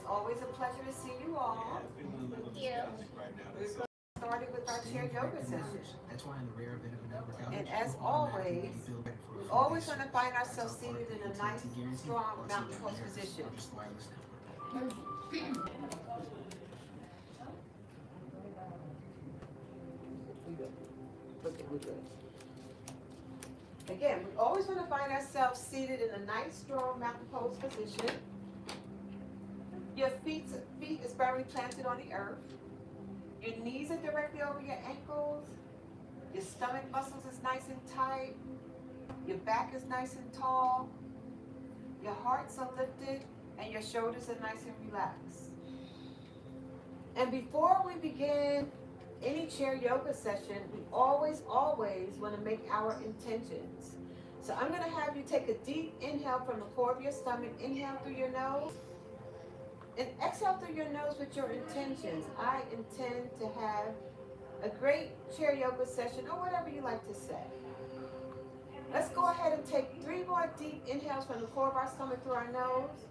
always a pleasure to see you all. Thank you. We're going to get started with our chair yoga session. And as always, we always want to find ourselves seated in a nice, strong mountain pose position. Again, we always want to find ourselves seated in a nice, strong mountain pose position. Your feet is firmly planted on the earth. Your knees are directly over your ankles. Your stomach muscles is nice and tight. Your back is nice and tall. Your hearts are lifted and your shoulders are nice and relaxed. And before we begin any chair yoga session, we always want to make our intentions. So I'm going to have you take a deep inhale from the core of your stomach. Inhale through your nose. And exhale through your nose with your intentions. I intend to have a great chair yoga session, or whatever you like to say. Let's go ahead and take 3 more deep inhales from the core of our stomach through our nose.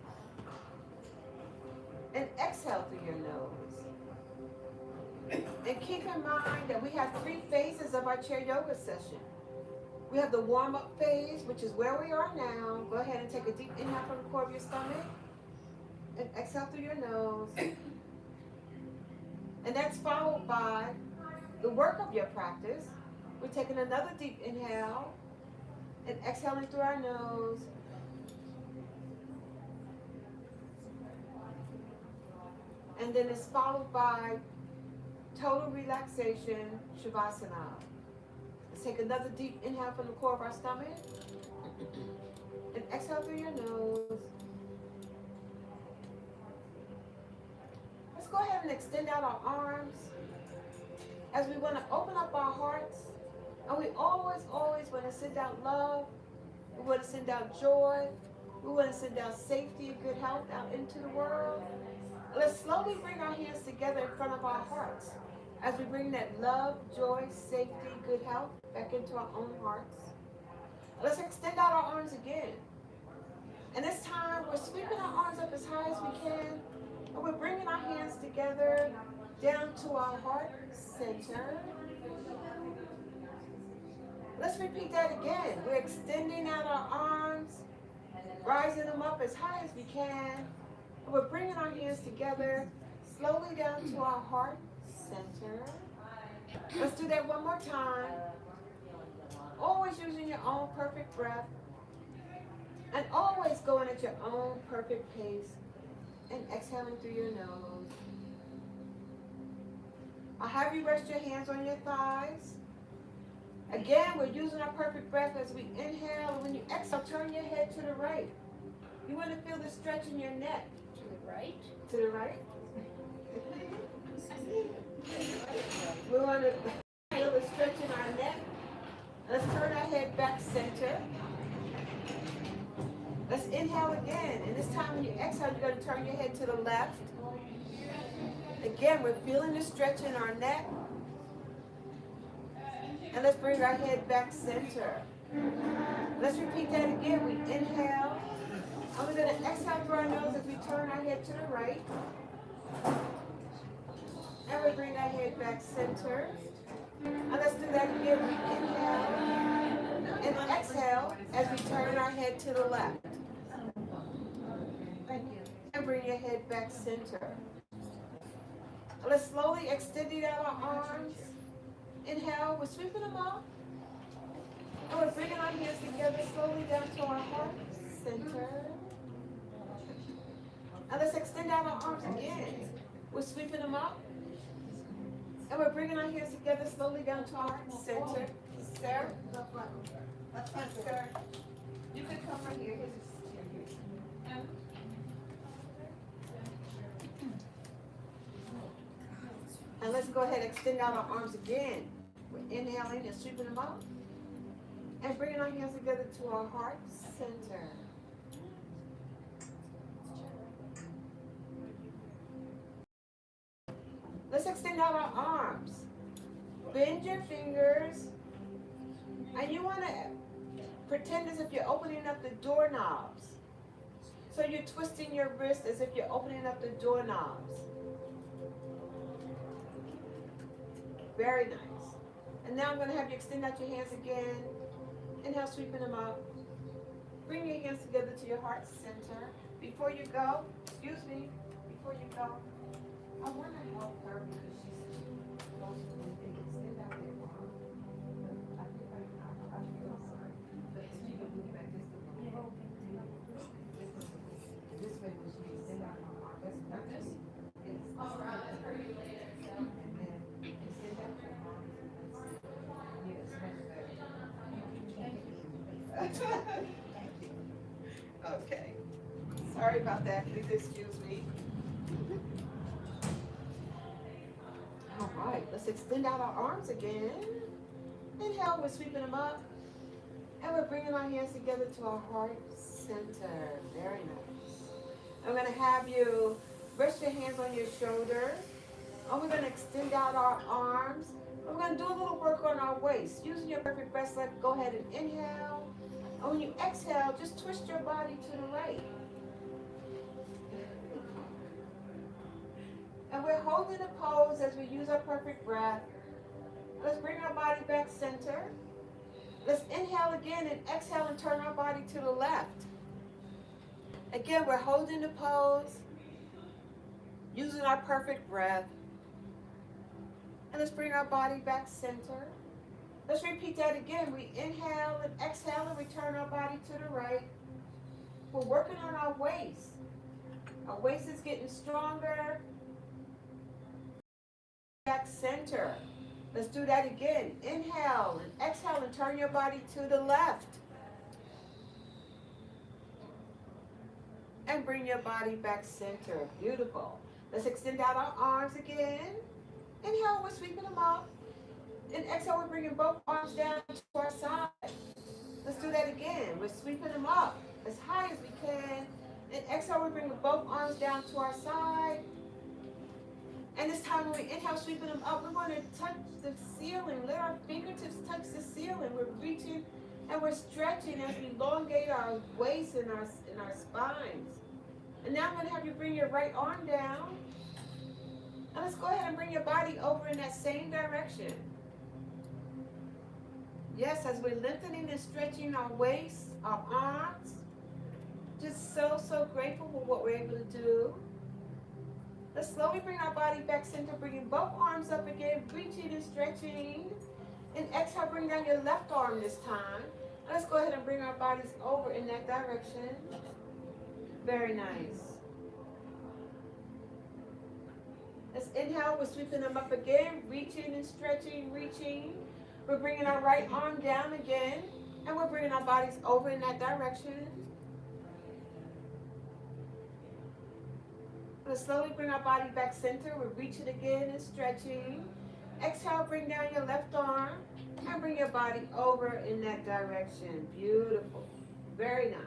And exhale through your nose. And keep in mind that we have 3 phases of our chair yoga session. We have the warm-up phase, which is where we are now. Go ahead and take a deep inhale from the core of your stomach. And exhale through your nose. And that's followed by the work of your practice. We're taking another deep inhale and exhaling through our nose. And then it's followed by total relaxation, Shavasana. Let's take another deep inhale from the core of our stomach. And exhale through your nose. Let's go ahead and extend out our arms as we want to open up our hearts. And we always want to send out love. We want to send out joy. We want to send out safety and good health out into the world. Let's slowly bring our hands together in front of our hearts as we bring that love, joy, safety, good health back into our own hearts. Let's extend out our arms again. And this time, we're sweeping our arms up as high as we can. And we're bringing our hands together down to our heart center. Let's repeat that again. We're extending out our arms, rising them up as high as we can. And we're bringing our hands together slowly down to our heart center. Let's do that one more time. Always using your own perfect breath. And always going at your own perfect pace. And exhaling through your nose. I'll have you rest your hands on your thighs. Again, we're using our perfect breath as we inhale. And when you exhale, turn your head to the right. You want to feel the stretch in your neck. To the right? To the right. We want to feel the stretch in our neck. Let's turn our head back center. Let's inhale again. And this time when you exhale, you're going to turn your head to the left. Again, we're feeling the stretch in our neck. And let's bring our head back center. Let's repeat that again. We inhale. And we're going to exhale through our nose as we turn our head to the right. And we bring our head back center. And let's do that again. We inhale and exhale as we turn our head to the left. Thank you. And bring your head back center. Let's slowly extend out our arms. Inhale, we're sweeping them up. And we're bringing our hands together slowly down to our heart center. And let's extend out our arms again. We're sweeping them up. And we're bringing our hands together slowly down to our heart center. Sir? Sir? You can come right here. And let's go ahead and extend out our arms again. We're inhaling and sweeping them up. And bringing our hands together to our heart center. Let's extend out our arms. Bend your fingers. And you want to pretend as if you're opening up the doorknobs. So you're twisting your wrist as if you're opening up the doorknobs. Very nice. And now I'm going to have you extend out your hands again. Inhale, sweeping them up. Bring your hands together to your heart center. Before you go, excuse me, before you go, I want to help her because she's close to me. They can extend out their arm. I feel sorry. But she can move back just a little. This way, when she extend out her arm, that's not this. All right, I'll hear you later. And then extend out your arms. Yes, much better. Okay. Sorry about that. Please excuse me. All right. Let's extend out our arms again. Inhale. We're sweeping them up. And we're bringing our hands together to our heart center. Very nice. I'm going to have you rest your hands on your shoulders. And we're going to extend out our arms. We're going to do a little work on our waist. Using your perfect breath, go ahead and inhale. And when you exhale, just twist your body to the right. And we're holding a pose as we use our perfect breath. Let's bring our body back center. Let's inhale again and exhale and turn our body to the left. Again, we're holding the pose, using our perfect breath. And let's bring our body back center. Let's repeat that again. We inhale and exhale and return our body to the right. We're working on our waist. Our waist is getting stronger. Back center. Let's do that again. Inhale and exhale and turn your body to the left. And bring your body back center. Beautiful. Let's extend out our arms again. Inhale, we're sweeping them up. And exhale, we're bringing both arms down to our side. Let's do that again. We're sweeping them up as high as we can. And exhale, we're bringing both arms down to our side. And this time when we inhale, sweeping them up, we're going to touch the ceiling. Let our fingertips touch the ceiling. We're reaching and we're stretching as we elongate our waist and our spines. And now I'm going to have you bring your right arm down. And let's go ahead and bring your body over in that same direction. Yes, as we're lengthening and stretching our waist, our arms. Just so grateful for what we're able to do. Let's slowly bring our body back center, bringing both arms up again, reaching and stretching. And exhale, bring down your left arm this time. Let's go ahead and bring our bodies over in that direction. Very nice. Let's inhale, we're sweeping them up again, reaching and stretching, reaching. We're bringing our right arm down again, and we're bringing our bodies over in that direction. Let's slowly bring our body back center. We're reaching again and stretching. Exhale, bring down your left arm, and bring your body over in that direction. Beautiful. Very nice.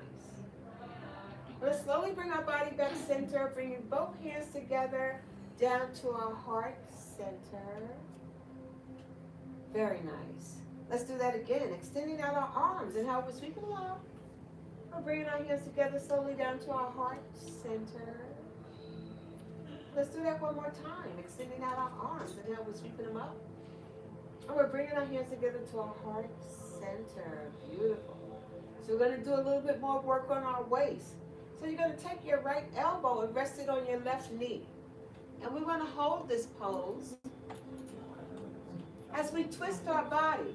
Let's slowly bring our body back center, bringing both hands together down to our heart center. Very nice. Let's do that again. Extending out our arms and how we're sweeping them up. We're bringing our hands together slowly down to our heart center. Let's do that one more time. Extending out our arms and how we're sweeping them up. And we're bringing our hands together to our heart center. Beautiful. So we're going to do a little bit more work on our waist. So you're going to take your right elbow and rest it on your left knee. And we want to hold this pose as we twist our body,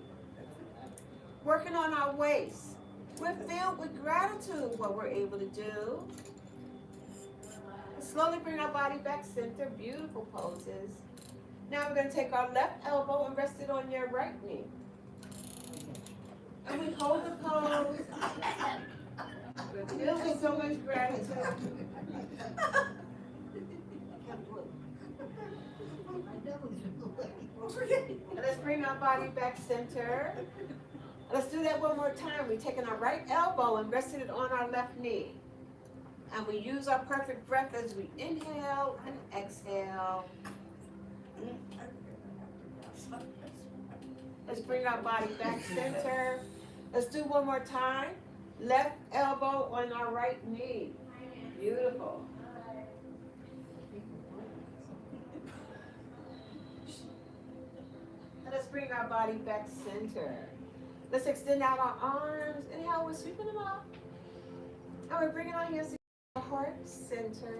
working on our waist. We're filled with gratitude what we're able to do. Slowly bring our body back center. Beautiful poses. Now we're going to take our left elbow and rest it on your right knee. And we hold the pose. We're filled with so much gratitude. And let's bring our body back center. Let's do that one more time. We're taking our right elbow and resting it on our left knee. And we use our perfect breath as we inhale and exhale. Let's bring our body back center. Let's do one more time. Left elbow on our right knee. Beautiful. Let's bring our body back center. Let's extend out our arms. Inhale, we're sweeping them up. And we're bringing our hands to our heart center.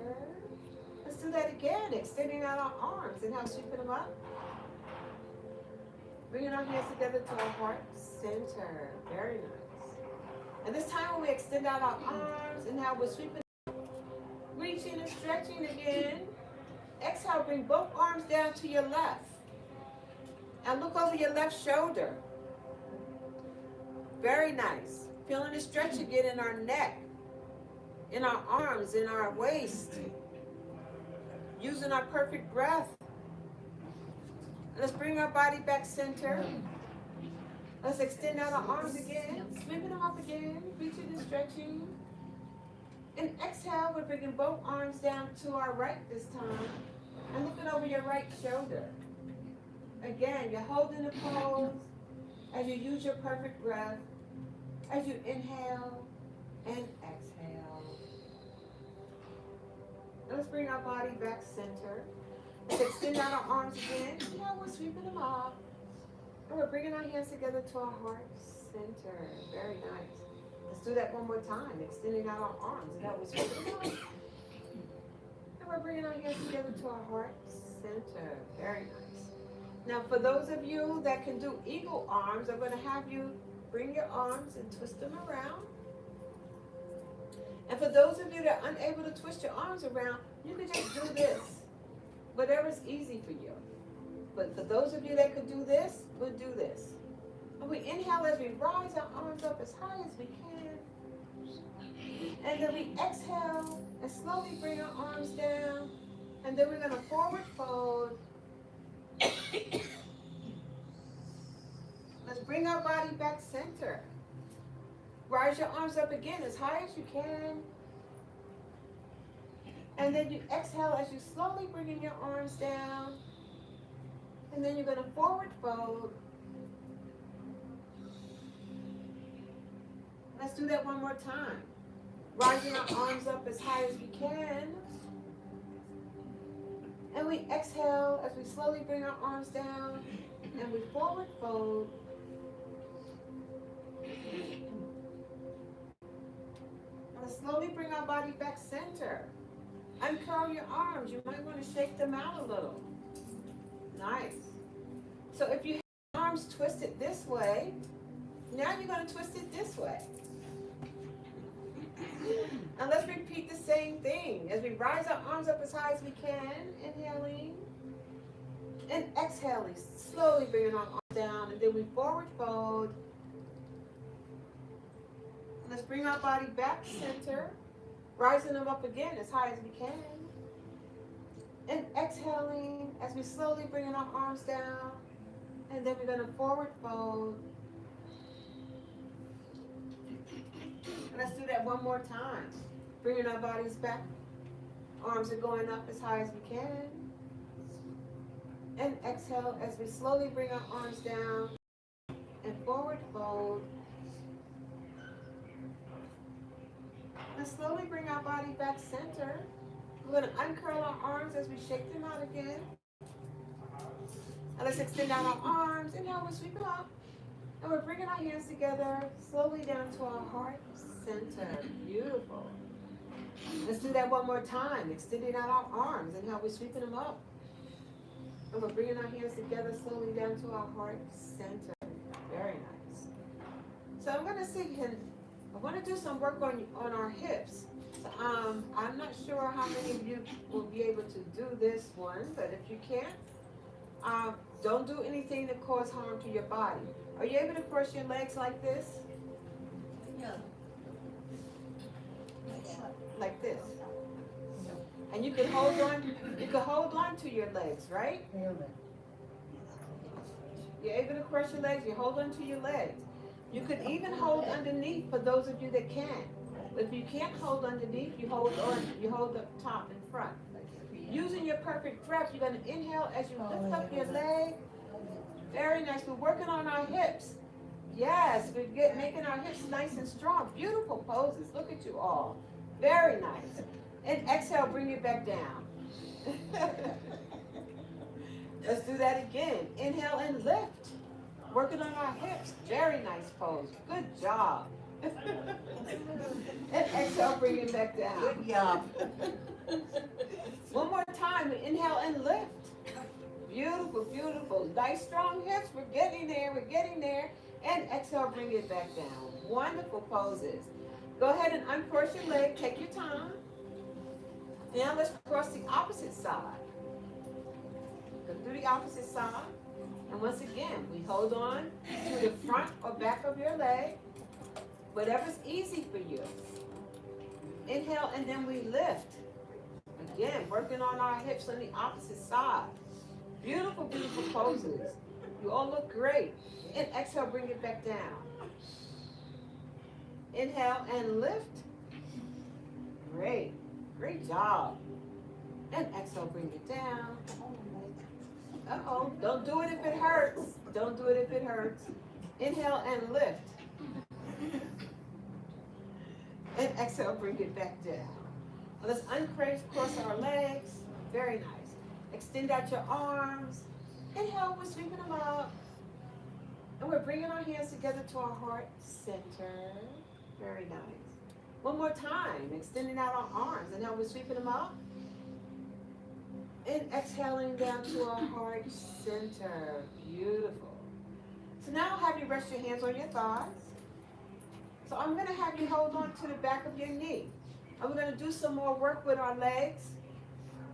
Let's do that again, extending out our arms. Inhale, sweeping them up. Bringing our hands together to our heart center. Very nice. And this time when we extend out our arms, inhale, we're sweeping up. Reaching and stretching again. Exhale, bring both arms down to your left. And look over your left shoulder. Very nice. Feeling the stretch again in our neck, in our arms, in our waist. Using our perfect breath. Let's bring our body back center. Let's extend out our arms again. Sweeping them up again. Reaching and stretching. And exhale, we're bringing both arms down to our right this time. And looking over your right shoulder. Again, you're holding the pose as you use your perfect breath, as you inhale and exhale. And let's bring our body back center. Let's extend out our arms again. Now we're sweeping them up. And we're bringing our hands together to our heart center. Very nice. Let's do that one more time. Extending out our arms. And now we're sweeping them up. And we're bringing our hands together to our heart center. Very nice. Now, for those of you that can do eagle arms, I'm going to have you bring your arms and twist them around. And for those of you that are unable to twist your arms around, you can just do this. Whatever's easy for you. But for those of you that could do this, we'll do this. And we inhale as we rise our arms up as high as we can. And then we exhale and slowly bring our arms down. And then we're going to forward fold. Let's bring our body back center. Rise your arms up again as high as you can. And then you exhale as you slowly bring in your arms down. And then you're going to forward fold. Let's do that one more time. Rising our arms up as high as we can. And we exhale as we slowly bring our arms down and we forward fold. Let's slowly bring our body back center. Uncurl your arms. You might want to shake them out a little. Nice. So if you have your arms twisted this way, now you're going to twist it this way. And let's repeat the same thing as we rise our arms up as high as we can, inhaling and exhaling, slowly bringing our arms down, and then we forward fold. Let's bring our body back center, rising them up again as high as we can, and exhaling as we slowly bring our arms down, and then we're going to forward fold. Let's do that one more time. Bringing our bodies back. Arms are going up as high as we can. And exhale as we slowly bring our arms down and forward fold. And slowly bring our body back center. We're going to uncurl our arms as we shake them out again. And let's extend out our arms. Inhale, we sweep it up. And we're bringing our hands together slowly down to our heart center. Beautiful. Let's do that one more time. Extending out our arms. Inhale, we're sweeping them up. And we're bringing our hands together slowly down to our heart center. Very nice. So I'm going to see, I want to do some work on our hips. So, I'm not sure how many of you will be able to do this one, but if you can't, don't do anything that cause harm to your body. Are you able to cross your legs like this? Yeah. Like this. And you can hold on to your legs, right? You're able to cross your legs, you hold on to your legs. You could even hold underneath for those of you that can. If you can't hold underneath, you hold the top and front. Using your perfect breath, you're going to inhale as you lift up your leg. Very nice. We're working on our hips. Yes, we're making our hips nice and strong. Beautiful poses. Look at you all. Very nice. And exhale, bring it back down. Let's do that again. Inhale and lift. Working on our hips. Very nice pose. Good job. And exhale, bring it back down. Good job. One more time. Inhale and lift. Beautiful, beautiful. Nice strong hips. We're getting there. We're getting there. And exhale, bring it back down. Wonderful poses. Go ahead and uncross your leg. Take your time. Now let's cross the opposite side. Go through the opposite side. And once again, we hold on to the front or back of your leg. Whatever's easy for you. Inhale and then we lift. Again, working on our hips on the opposite side. Beautiful, beautiful poses. You all look great. And exhale, bring it back down. Inhale and lift. Great. Great job. And exhale, bring it down. Uh-oh. Don't do it if it hurts. Don't do it if it hurts. Inhale and lift. And exhale, bring it back down. Now let's uncross our legs. Very nice. Extend out your arms. Inhale, we're sweeping them up. And we're bringing our hands together to our heart center. Very nice. One more time, extending out our arms. And now we're sweeping them up. And exhaling down to our heart center. Beautiful. So now I'll have you rest your hands on your thighs. So I'm going to have you hold on to the back of your knee. And we're going to do some more work with our legs.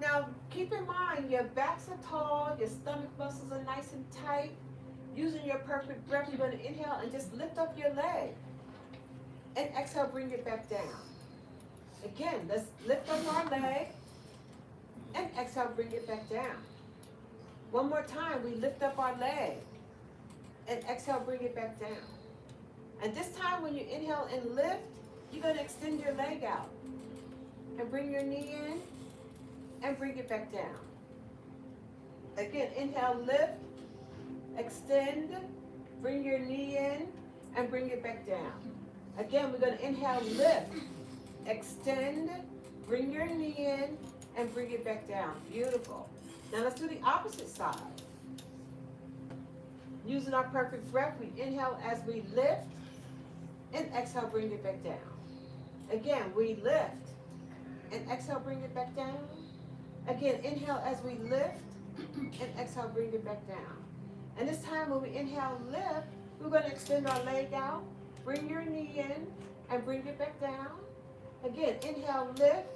Now, keep in mind, your backs are tall, your stomach muscles are nice and tight. Using your perfect breath, you're going to inhale and just lift up your leg. And exhale, bring it back down. Again, let's lift up our leg. And exhale, bring it back down. One more time, we lift up our leg. And exhale, bring it back down. And this time, when you inhale and lift, you're going to extend your leg out. And bring your knee in. And bring it back down. Again, inhale, lift. Extend. Bring your knee in. And bring it back down. Again, we're going to inhale, lift. Extend. Bring your knee in. And bring it back down. Beautiful. Now let's do the opposite side. Using our perfect breath, we inhale as we lift. And exhale, bring it back down. Again, we lift. And exhale, bring it back down. Again, inhale as we lift. And exhale, bring it back down. And this time when we inhale, lift, we're going to extend our leg out. Bring your knee in. And bring it back down. Again, inhale, lift.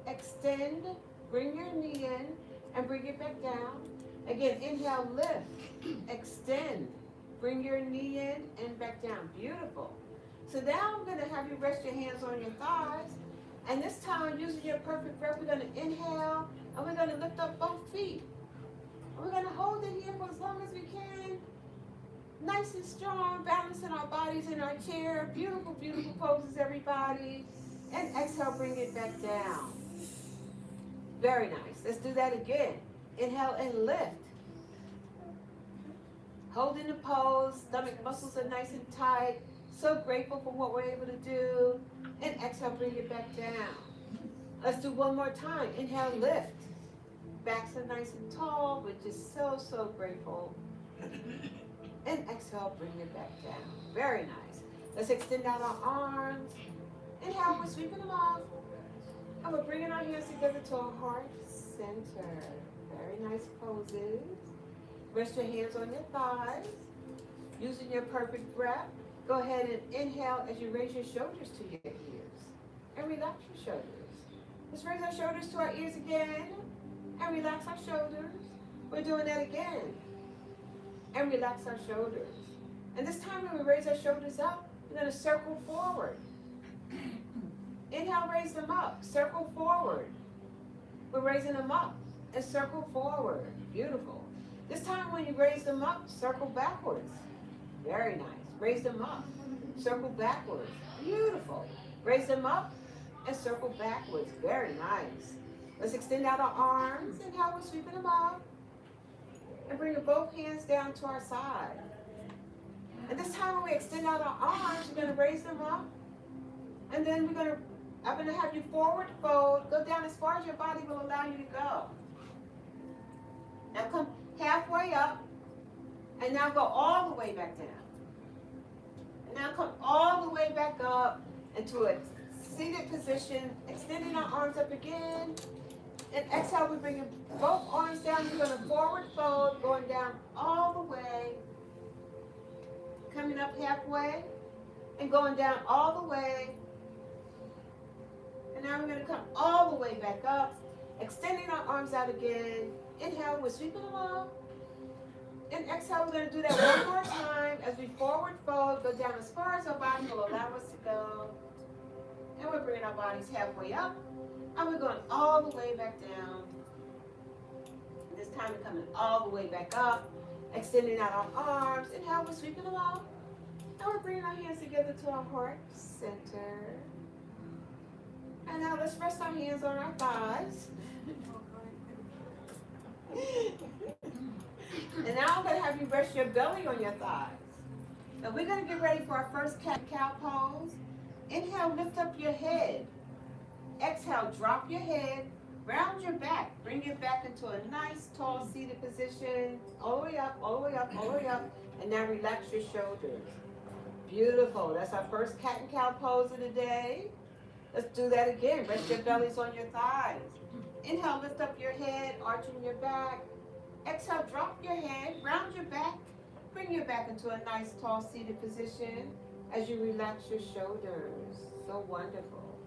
Extend. Bring your knee in. And bring it back down. Again, inhale, lift. Extend. Bring your knee in and back down. Beautiful. So now I'm going to have you rest your hands on your thighs. And this time, using your perfect breath, we're going to inhale. And we're going to lift up both feet. And we're going to hold it here for as long as we can. Nice and strong, balancing our bodies in our chair. Beautiful, beautiful poses, everybody. And exhale, bring it back down. Very nice. Let's do that again. Inhale and lift. Holding the pose. Stomach muscles are nice and tight. So grateful for what we're able to do. And exhale, bring it back down. Let's do one more time. Inhale, lift. Backs are nice and tall. We're just so, so grateful. And exhale, bring it back down. Very nice. Let's extend out our arms. Inhale, we're sweeping them off. And we're bringing our hands together to our heart center. Very nice poses. Rest your hands on your thighs. Using your perfect breath, go ahead and inhale as you raise your shoulders to your ears. And relax your shoulders. Let's raise our shoulders to our ears again. And relax our shoulders. We're doing that again. And relax our shoulders. And this time when we raise our shoulders up, we're going to circle forward. Inhale, raise them up. Circle forward. We're raising them up. And circle forward. Beautiful. This time when you raise them up, circle backwards. Very nice. Raise them up. Circle backwards. Beautiful. Raise them up and circle backwards. Very nice. Let's extend out our arms. Inhale, we're sweeping them up. And bring both hands down to our side. And this time when we extend out our arms, we're going to raise them up. And then we're going to I'm going to have you forward fold, go down as far as your body will allow you to go. Now come halfway up, and now go all the way back down. And now come all the way back up into a seated position, extending our arms up again. And exhale, we bring both arms down. You're going to forward fold, going down all the way, coming up halfway, and going down all the way. And now we're going to come all the way back up, extending our arms out again. Inhale, we're sweeping along. And exhale, we're going to do that one more time as we forward fold, go down as far as our body will allow us to go. And we're bringing our bodies halfway up. And we're going all the way back down. And this time we're coming all the way back up, extending out our arms. Inhale, we're sweeping along. And we're bringing our hands together to our heart center. And now let's rest our hands on our thighs. And now I'm going to have you rest your belly on your thighs. Now we're going to get ready for our first cat-cow pose. Inhale, lift up your head. Exhale, drop your head, round your back. Bring it back into a nice, tall, seated position. All the way up, all the way up, all the way up. And now relax your shoulders. Beautiful. That's our first cat and cow pose of the day. Let's do that again. Rest your bellies on your thighs. Inhale, lift up your head, arching your back. Exhale, drop your head, round your back. Bring your back into a nice, tall, seated position as you relax your shoulders. So wonderful.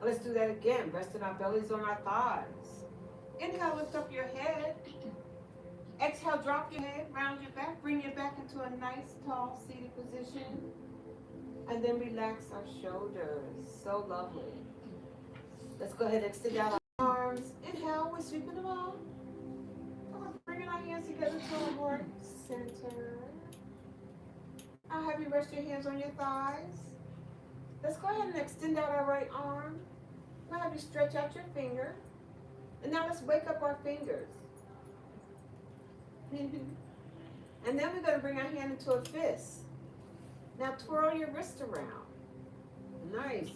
Let's do that again. Resting our bellies on our thighs. Inhale, lift up your head. Exhale, drop your head, round your back. Bring your back into a nice, tall, seated position. And then relax our shoulders. So lovely. Let's go ahead and extend out our arms. Inhale, we're sweeping them all. Bringing our hands together to our heart center. I'll have you rest your hands on your thighs. Let's go ahead and extend out our right arm. I'll have you stretch out your finger. And now let's wake up our fingers. And then we're going to bring our hand into a fist. Now twirl your wrist around. Nice.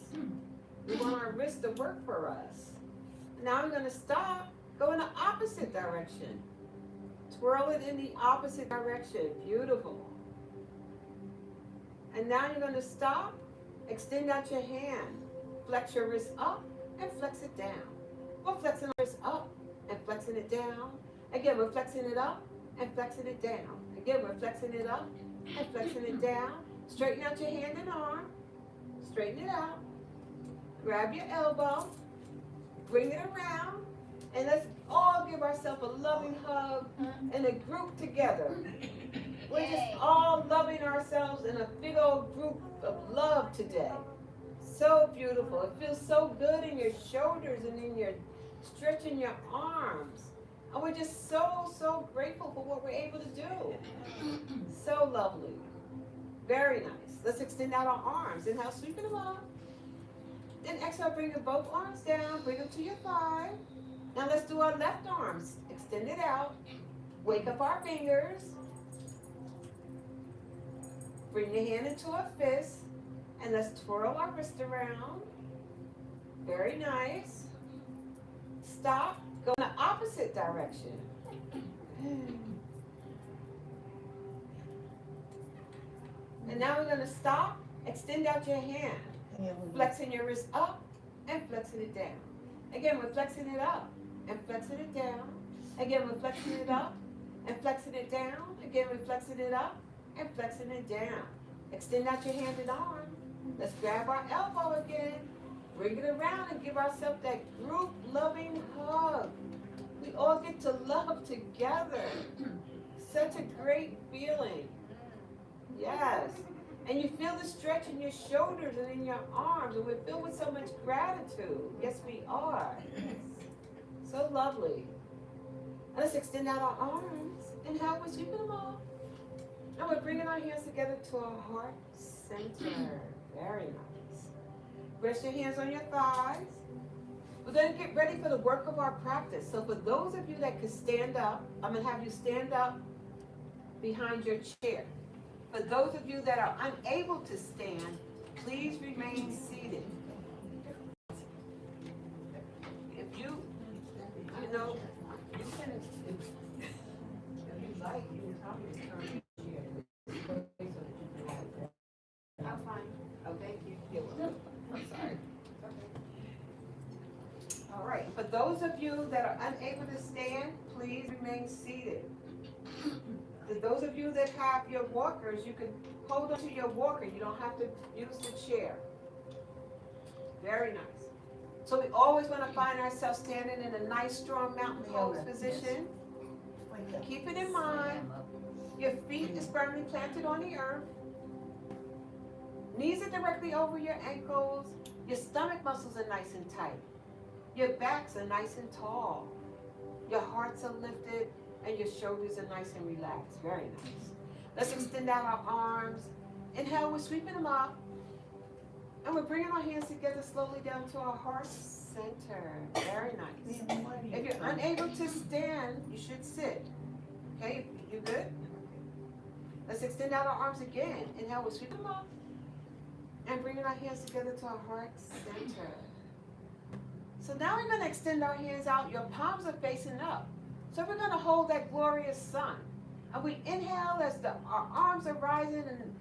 We want our wrist to work for us. Now we're going to stop. Go in the opposite direction. Twirl it in the opposite direction. Beautiful. And now you're going to stop. Extend out your hand. Flex your wrist up and flex it down. We're flexing our wrist up and flexing it down. Again, we're flexing it up and flexing it down. Again, we're flexing it up and flexing it down. Straighten out your hand and arm. Straighten it out. Grab your elbow. Bring it around. And let's all give ourselves a loving hug and a group together. We're just all loving ourselves in a big old group of love today. So beautiful. It feels so good in your shoulders and in your stretching your arms. And we're just so, so grateful for what we're able to do. So lovely. Very nice. Let's extend out our arms. Inhale, sweeping them up. Then exhale, bring both arms down. Bring them to your thigh. Now let's do our left arms. Extend it out. Wake up our fingers. Bring your hand into a fist. And let's twirl our wrist around. Very nice. Stop. Go in the opposite direction. And now we're going to stop. Extend out your hand. Flexing your wrist up and flexing it down. Again, we're flexing it up and flexing it down. Again, we're flexing it up and flexing it down. Again, we're flexing it up and flexing it down. Extend out your hand and arm. Let's grab our elbow again. Bring it around and give ourselves that group loving hug. We all get to love together. Such a great feeling. Yes. And you feel the stretch in your shoulders and in your arms. And we're filled with so much gratitude. Yes, we are. So lovely. And let's extend out our arms. Inhale, we're sweeping them off. And we're bringing our hands together to our heart center. Very nice. Rest your hands on your thighs. We're going to get ready for the work of our practice. So for those of you that can stand up, I'm going to have you stand up behind your chair. For those of you that are unable to stand, please remain seated. know, you can, if you like, you can tell me to turn your chair this way so that you can have that. I'm fine. Oh, thank you. You're welcome. I'm sorry. All right. For those of you that are unable to stand, please remain seated. For those of you that have your walkers, you can hold onto your walker. You don't have to use the chair. Very nice. So we always want to find ourselves standing in a nice, strong mountain pose position. Keep it in mind, your feet is firmly planted on the earth. Knees are directly over your ankles. Your stomach muscles are nice and tight. Your backs are nice and tall. Your hearts are lifted and your shoulders are nice and relaxed. Very nice. Let's extend out our arms. Inhale, we're sweeping them up. And we're bringing our hands together slowly down to our heart center. Very nice. If you're unable to stand, you should sit. Okay, you good? Let's extend out our arms again. Inhale, we'll sweep them up. And bringing our hands together to our heart center. So now we're going to extend our hands out. Your palms are facing up. So we're going to hold that glorious sun. And we inhale as our arms are rising and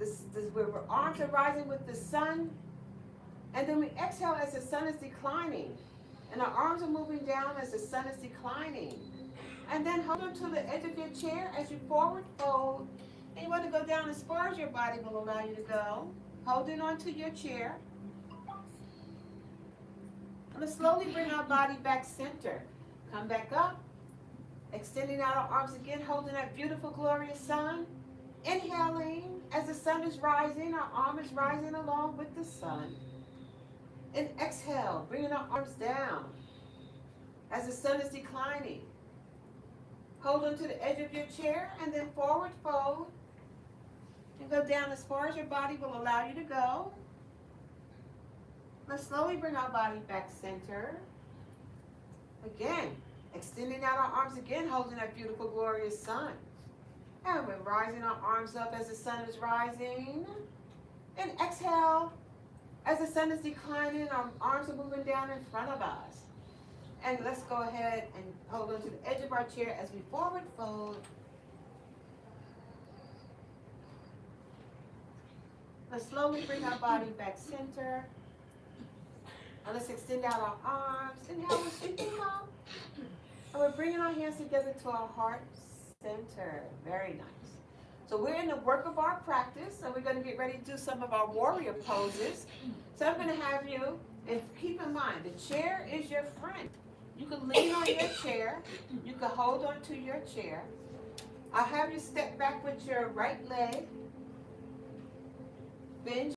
our arms are rising with the sun. And then we exhale as the sun is declining. And our arms are moving down as the sun is declining. And then hold on to the edge of your chair as you forward fold. And you want to go down as far as your body will allow you to go. Holding on to your chair. And let's slowly bring our body back center. Come back up. Extending out our arms again, holding that beautiful, glorious sun. Inhaling as the sun is rising, our arm is rising along with the sun. And exhale, bringing our arms down as the sun is declining. Hold on to the edge of your chair and then forward fold. And go down as far as your body will allow you to go. Let's slowly bring our body back center. Again, extending out our arms again, holding that beautiful, glorious sun. And we're rising our arms up as the sun is rising. And exhale, as the sun is declining, our arms are moving down in front of us. And let's go ahead and hold on to the edge of our chair as we forward fold. Let's slowly bring our body back center. And let's extend out our arms. Inhale, we're sweeping up. And we're bringing our hands together to our heart center. Very nice. So we're in the work of our practice. So we're going to get ready to do some of our warrior poses. So I'm going to have you, and keep in mind, the chair is your friend. You can lean on your chair. You can hold on to your chair. I'll have you step back with your right leg. Bend.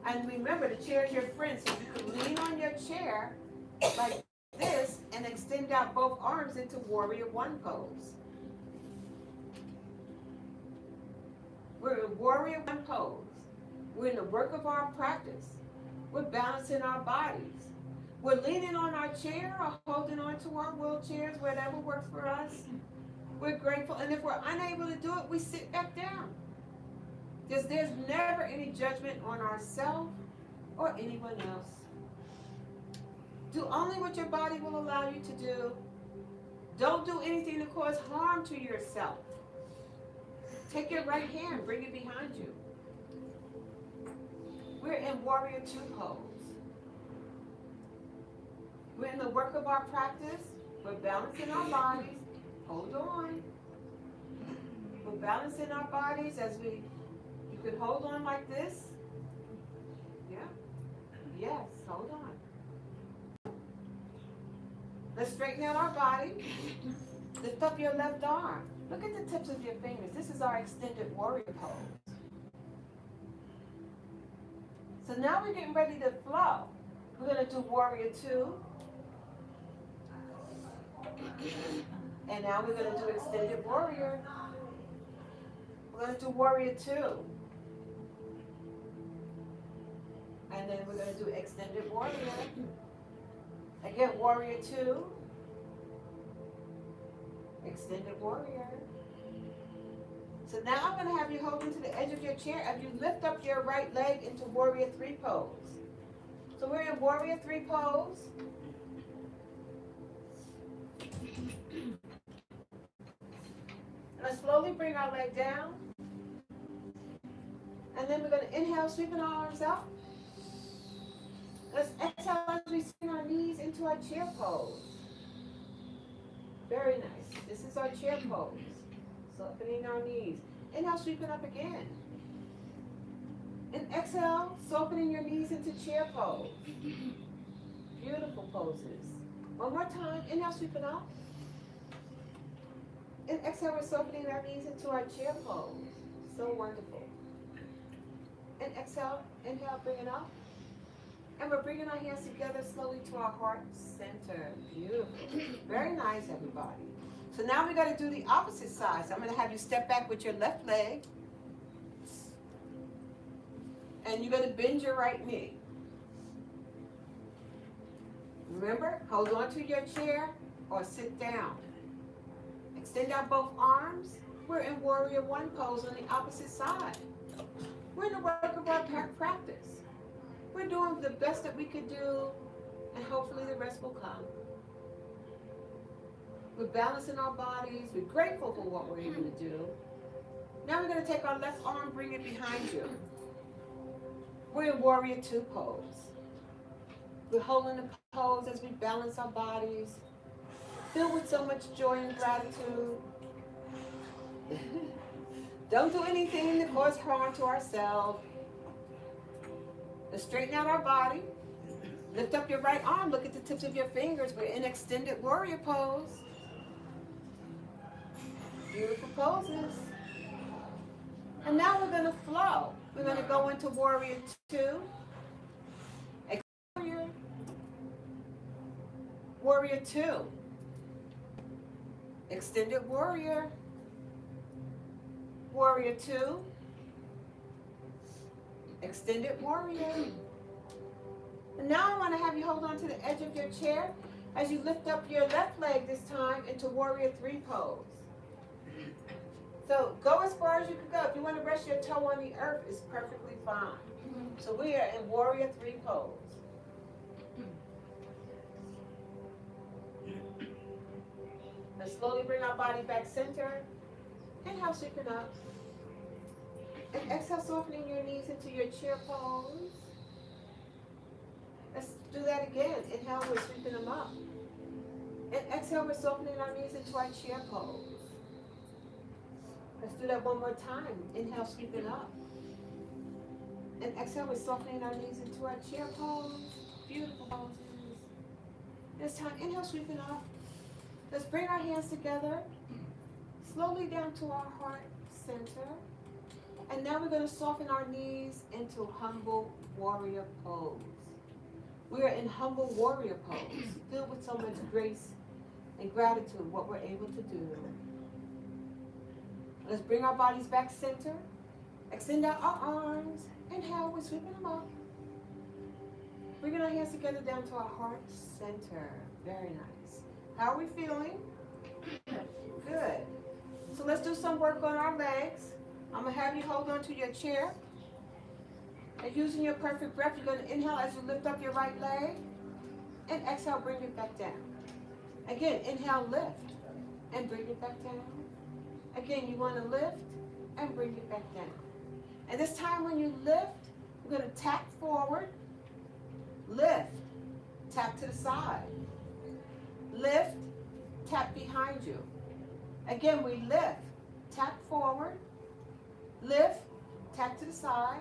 And remember, the chair is your friend, so you can lean on your chair like this and extend out both arms into warrior one pose. We're in warrior one pose. We're in the work of our practice. We're balancing our bodies. We're leaning on our chair or holding on to our wheelchairs, whatever works for us. We're grateful. And if we're unable to do it, we sit back down. Because there's never any judgment on ourselves or anyone else. Do only what your body will allow you to do. Don't do anything to cause harm to yourself. Take your right hand, bring it behind you. We're in warrior two pose. We're in the work of our practice. We're balancing our bodies. Hold on. We're balancing our bodies as you can hold on like this. Yeah. Yes, hold on. Let's straighten out our body. Lift up your left arm. Look at the tips of your fingers. This is our extended warrior pose. So now we're getting ready to flow. We're going to do warrior two. And now we're going to do extended warrior. We're going to do warrior two. And then we're going to do extended warrior. Again, warrior two. Extended warrior. So now I'm going to have you hold into the edge of your chair as you lift up your right leg into warrior three pose. So we're in warrior three pose. to slowly bring our leg down. And then we're going to inhale, sweeping our arms out. Let's exhale as we sink our knees into our chair pose. Very nice. This is our chair pose. Softening our knees. Inhale, sweeping up again. And exhale, softening your knees into chair pose. Beautiful poses. One more time. Inhale, sweeping up. And exhale, we're softening our knees into our chair pose. So wonderful. And exhale, inhale, bring it up. And we're bringing our hands together slowly to our heart center. Beautiful. Very nice, everybody. So now we got to do the opposite side. So I'm going to have you step back with your left leg. And you're going to bend your right knee. Remember, hold on to your chair or sit down. Extend out both arms. We're in Warrior One pose on the opposite side. We're in the work of our practice. We're doing the best that we could do, and hopefully the rest will come. We're balancing our bodies. We're grateful for what we're able to do. Now we're going to take our left arm, bring it behind you. We're in Warrior Two pose. We're holding the pose as we balance our bodies, filled with so much joy and gratitude. Don't do anything to cause harm to ourselves. Let's straighten out our body. Lift up your right arm. Look at the tips of your fingers. We're in extended warrior pose. Beautiful poses. And now we're going to flow. We're going to go into Warrior Two. Warrior. Warrior Two. Extended warrior. Warrior Two. Extended warrior. And now I want to have you hold on to the edge of your chair as you lift up your left leg this time into Warrior Three pose. So go as far as you can go. If you want to rest your toe on the earth, it's perfectly fine. So we are in Warrior Three pose. Let's slowly bring our body back center. Inhale, sweeping up. And exhale, softening your knees into your chair pose. Let's do that again. Inhale, we're sweeping them up. And exhale, we're softening our knees into our chair pose. Let's do that one more time. Inhale, sweeping up. And exhale, we're softening our knees into our chair pose. Beautiful poses. This time, inhale, sweeping up. Let's bring our hands together. Slowly down to our heart center. And now we're going to soften our knees into humble warrior pose. We are in humble warrior pose, filled with so much grace and gratitude, what we're able to do. Let's bring our bodies back center. Extend out our arms. Inhale, we're sweeping them up. Bringing our hands together down to our heart center. Very nice. How are we feeling? Good. So let's do some work on our legs. I'm going to have you hold on to your chair. And using your perfect breath, you're going to inhale as you lift up your right leg. And exhale, bring it back down. Again, inhale, lift. And bring it back down. Again, you want to lift and bring it back down. And this time when you lift, we're going to tap forward. Lift. Tap to the side. Lift. Tap behind you. Again, we lift. Tap forward. Lift. Tap to the side.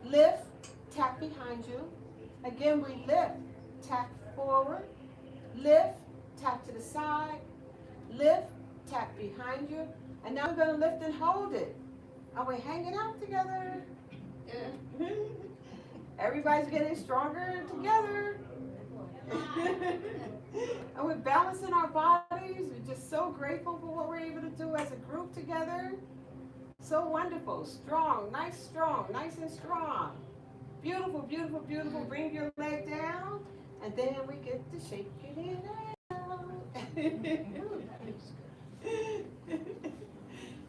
Lift. Tap behind you. Again, we lift. Tap forward. Lift. Tap to the side. Lift. Tap behind you. And now we're going to lift and hold it. And we're hanging out together. Yeah. Everybody's getting stronger together. And we're balancing our bodies. We're just so grateful for what we're able to do as a group together. So wonderful. Strong. Nice and strong. Beautiful, beautiful, beautiful. Bring your leg down. And then we get to shake it out.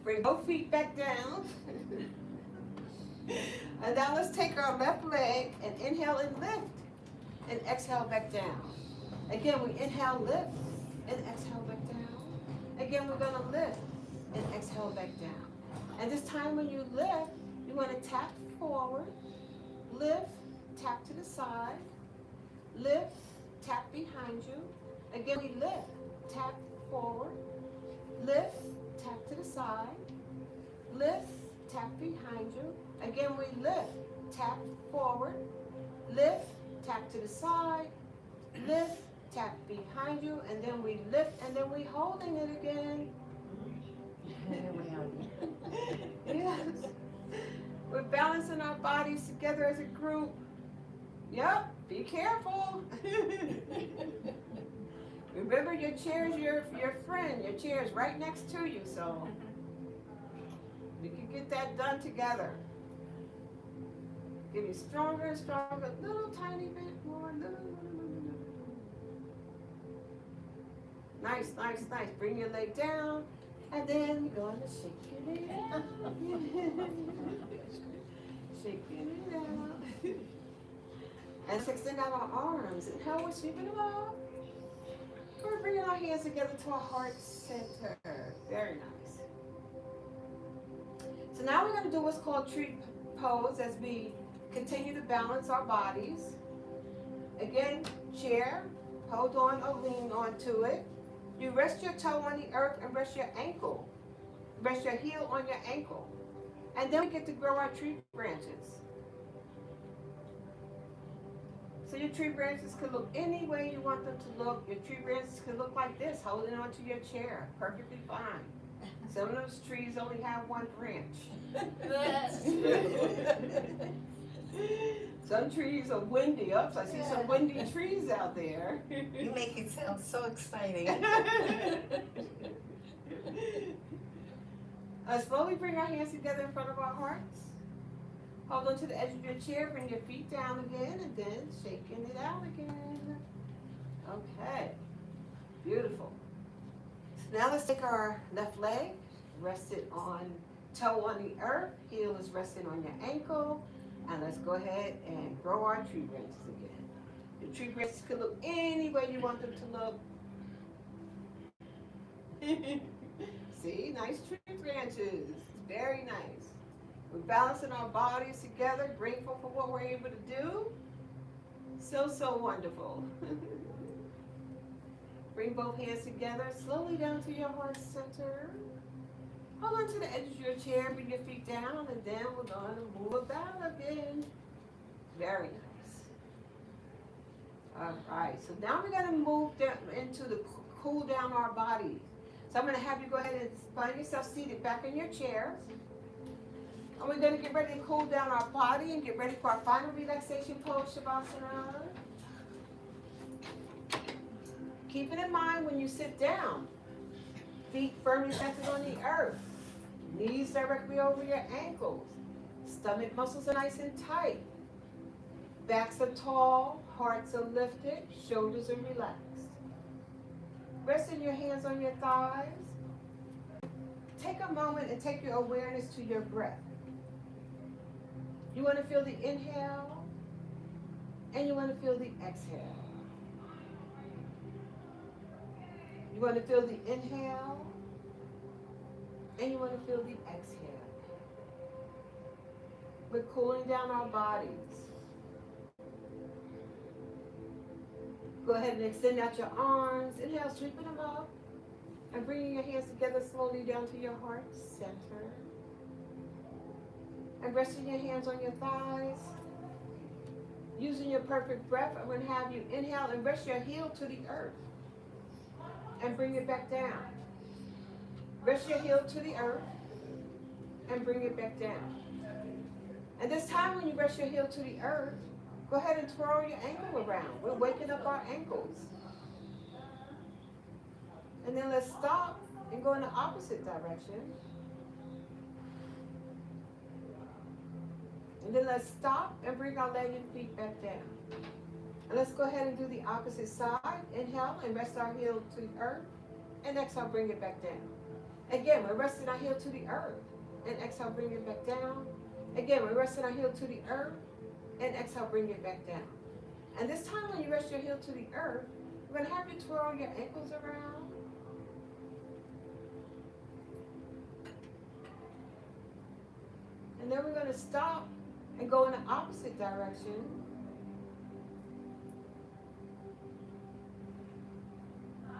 Bring both feet back down. And now let's take our left leg and inhale and lift. And exhale back down. Again, we inhale, lift. And exhale back down. Again, we're going to lift. and exhale back down. And this time when you lift, you want to tap forward, lift, tap to the side, lift, tap behind you. Again, we lift, tap forward, lift, tap to the side, lift, tap behind you. Again, we lift, tap forward, lift, tap to the side, lift, tap behind you, and then we lift, and then we holding it again. Yes. We're balancing our bodies together as a group. Yep, be careful. Remember, your chair is your friend. Your chair is right next to you, so we can get that done together. Getting stronger and stronger, little tiny bit more. Nice, nice, nice. Bring your leg down, and then you're going to shake it out. Shaking it out. And let's extend out our arms. And how we're sweeping them up. We're bringing our hands together to our heart center. Very nice. So now we're going to do what's called tree pose as we continue to balance our bodies. Again, chair, hold on or lean onto it. You rest your toe on the earth and rest your ankle. Rest your heel on your ankle. And then we get to grow our tree branches. So your tree branches could look any way you want them to look. Your tree branches could look like this, holding onto your chair. Perfectly fine. Some of those trees only have one branch. Some trees are windy. Oops, I see some windy trees out there. You make it sound so exciting. Slowly bring our hands together in front of our hearts. Hold on to the edge of your chair, bring your feet down again, and then shaking it out again. Okay, beautiful. So now let's take our left leg, rest it on toe on the earth, heel is resting on your ankle, and let's go ahead and grow our tree branches again. The tree branches could look any way you want them to look. See, nice tree branches, very nice. We're balancing our bodies together, grateful for what we're able to do. So, so wonderful. Bring both hands together, slowly down to your heart center. Hold on to the edge of your chair, bring your feet down, and then we're going to move about again. Very nice. All right, so now we're going to move down into the cool down our bodies. So I'm going to have you go ahead and find yourself seated back in your chair. And we're going to get ready to cool down our body and get ready for our final relaxation pose, Shavasana. Keeping in mind when you sit down, feet firmly centered on the earth, knees directly over your ankles, stomach muscles are nice and tight, backs are tall, hearts are lifted, shoulders are relaxed. Resting your hands on your thighs. Take a moment and take your awareness to your breath. You want to feel the inhale, and you want to feel the exhale. You want to feel the inhale, and you want to feel the exhale. We're cooling down our bodies. Go ahead and extend out your arms. Inhale, sweeping them up, and bringing your hands together slowly down to your heart center. And resting your hands on your thighs. Using your perfect breath, I'm going to have you inhale and rest your heel to the earth. And bring it back down. Rest your heel to the earth and bring it back down. And this time when you rest your heel to the earth, go ahead and twirl your ankle around. We're waking up our ankles. And then let's stop and go in the opposite direction. And then let's stop and bring our leg and feet back down. And let's go ahead and do the opposite side. Inhale and rest our heel to the earth. And exhale, bring it back down. Again, we're resting our heel to the earth. And exhale, bring it back down. Again, we're resting our heel to the earth. And exhale, bring it back down. And this time when you rest your heel to the earth, we're going to have you twirl your ankles around. And then we're going to stop and go in the opposite direction.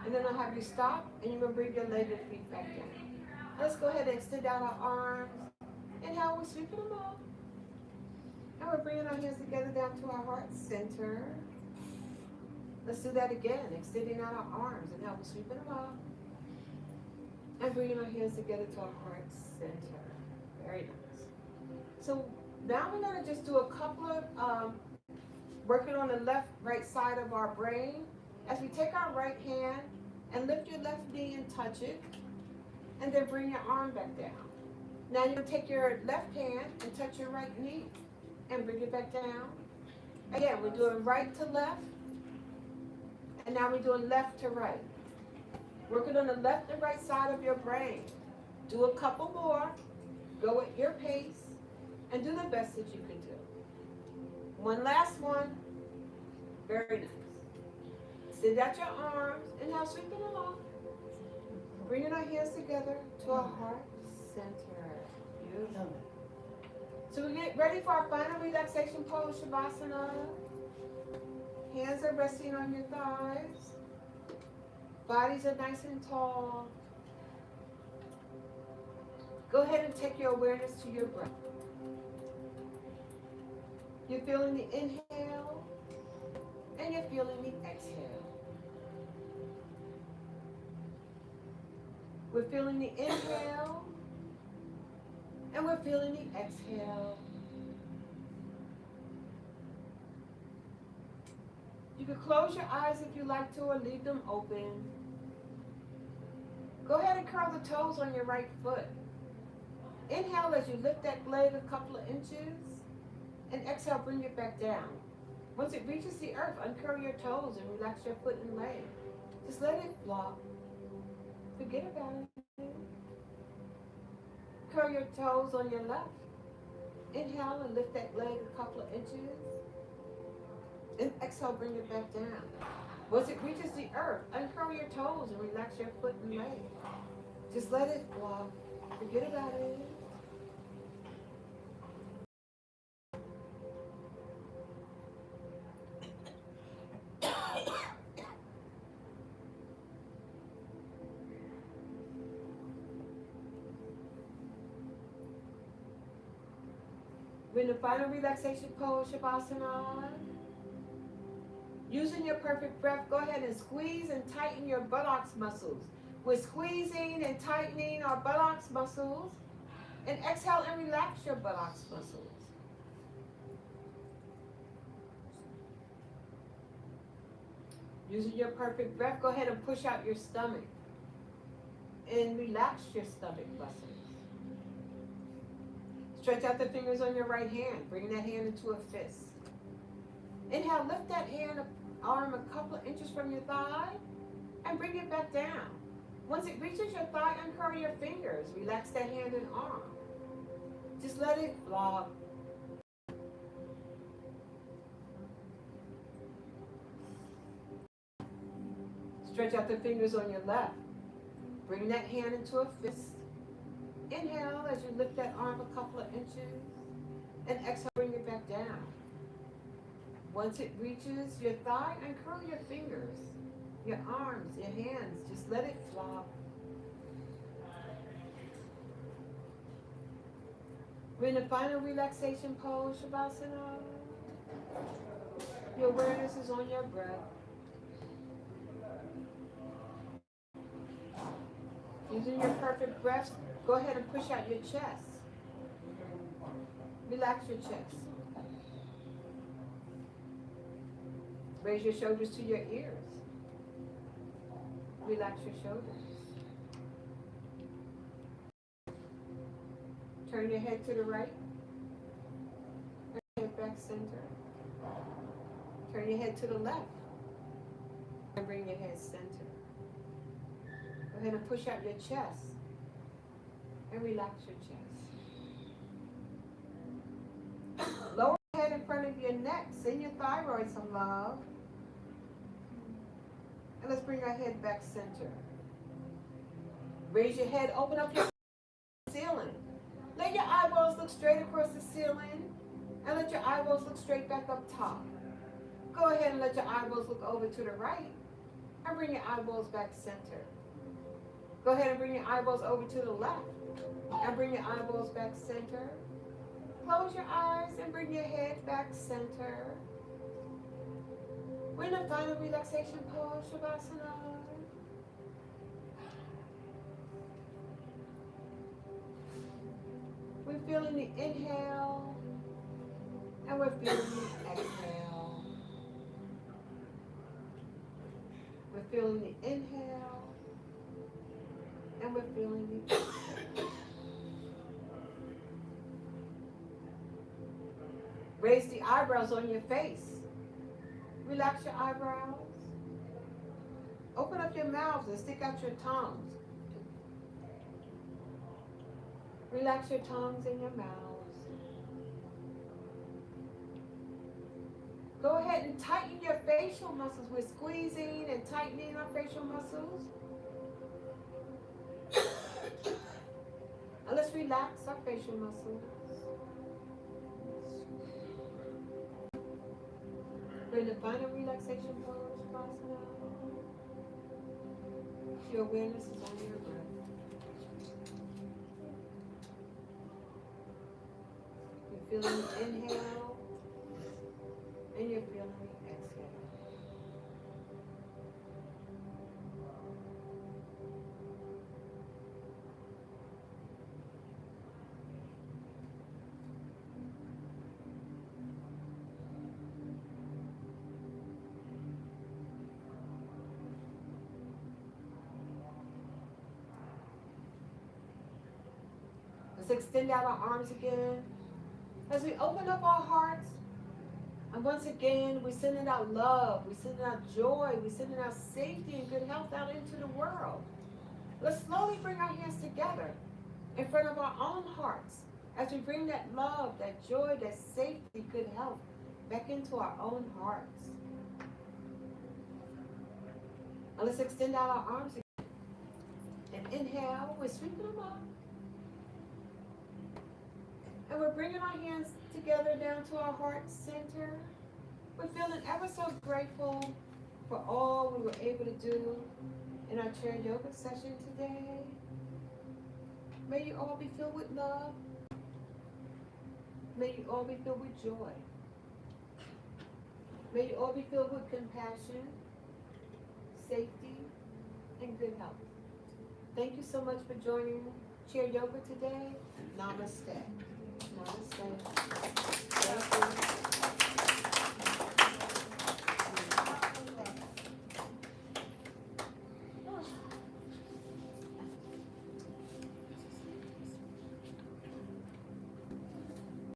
And then I'll have you stop, and you're going to bring your leg and feet back down. Let's go ahead and extend out our arms. Inhale, we're sweeping them up. And we're bringing our hands together down to our heart center. Let's do that again, extending out our arms. Inhale, we're sweeping them up. And bringing our hands together to our heart center. Very nice. So now we're going to just do a couple of working on the left, right side of our brain. As we take our right hand and lift your left knee and touch it, and then bring your arm back down. Now you're going to take your left hand and touch your right knee and bring it back down. Again, we're doing right to left, and now we're doing left to right. Working on the left and right side of your brain. Do a couple more, go at your pace, and do the best that you can do. One last one. Very nice. Extend out your arms, and now sweeping them up. Bringing our hands together to our heart center. Beautiful. So we get ready for our final relaxation pose, Shavasana. Hands are resting on your thighs. Bodies are nice and tall. Go ahead and take your awareness to your breath. You're feeling the inhale, and you're feeling the exhale. We're feeling the inhale, and we're feeling the exhale. You can close your eyes if you like to, or leave them open. Go ahead and curl the toes on your right foot. Inhale as you lift that leg a couple of inches, and exhale, bring it back down. Once it reaches the earth, uncurl your toes and relax your foot and leg. Just let it flop. Forget about it. Curl your toes on your left. Inhale and lift that leg a couple of inches. And exhale, bring it back down. Once it reaches the earth, uncurl your toes and relax your foot and leg. Just let it flop. Forget about it. We're in the final relaxation pose, Shavasana. Using your perfect breath, go ahead and squeeze and tighten your buttocks muscles. We're squeezing and tightening our buttocks muscles. And exhale and relax your buttocks muscles. Using your perfect breath, go ahead and push out your stomach. And relax your stomach muscles. Stretch out the fingers on your right hand. Bring that hand into a fist. Inhale, lift that arm a couple of inches from your thigh and bring it back down. Once it reaches your thigh, uncurl your fingers. Relax that hand and arm. Just let it flop. Stretch out the fingers on your left. Bring that hand into a fist. Inhale as you lift that arm a couple of inches. And exhale, bring it back down. Once it reaches your thigh, uncurl your fingers, your arms, your hands. Just let it flop. We're in the final relaxation pose, Shavasana. Your awareness is on your breath. Using your perfect breath, go ahead and push out your chest. Relax your chest. Raise your shoulders to your ears. Relax your shoulders. Turn your head to the right. Turn your head back center. Turn your head to the left. And bring your head center. Go ahead and push out your chest. And relax your chest. Lower your head in front of your neck. Send your thyroid some love. And let's bring our head back center. Raise your head, open up your ceiling. Let your eyeballs look look straight across the ceiling and let your eyeballs look straight back up top. Go ahead and let your eyeballs look over to the right and bring your eyeballs back center. Go ahead and bring your eyeballs over to the left and bring your eyeballs back center. Close your eyes and bring your head back center. We're in a final relaxation pose, Shavasana. We're feeling the inhale and we're feeling the exhale. We're feeling the inhale and we're feeling the exhale. Raise the eyebrows on your face. Relax your eyebrows. Open up your mouths and stick out your tongues. Relax your tongues and your mouths. Go ahead and tighten your facial muscles. We're squeezing and tightening our facial muscles. And let's relax our facial muscles. We're in the final relaxation pose, Shavasana. Your awareness is on your breath. You're feeling the inhale and you're feeling the exhale. Let's extend out our arms again. As we open up our hearts, and once again, we're sending out love, we're sending out joy, we're sending out safety and good health out into the world. Let's slowly bring our hands together in front of our own hearts as we bring that love, that joy, that safety, good health back into our own hearts. And let's extend out our arms again. And inhale, we're sweeping them up. And we're bringing our hands together down to our heart center. We're feeling ever so grateful for all we were able to do in our Chair Yoga session today. May you all be filled with love. May you all be filled with joy. May you all be filled with compassion, safety, and good health. Thank you so much for joining Chair Yoga today. Namaste. Namaste. Thank you.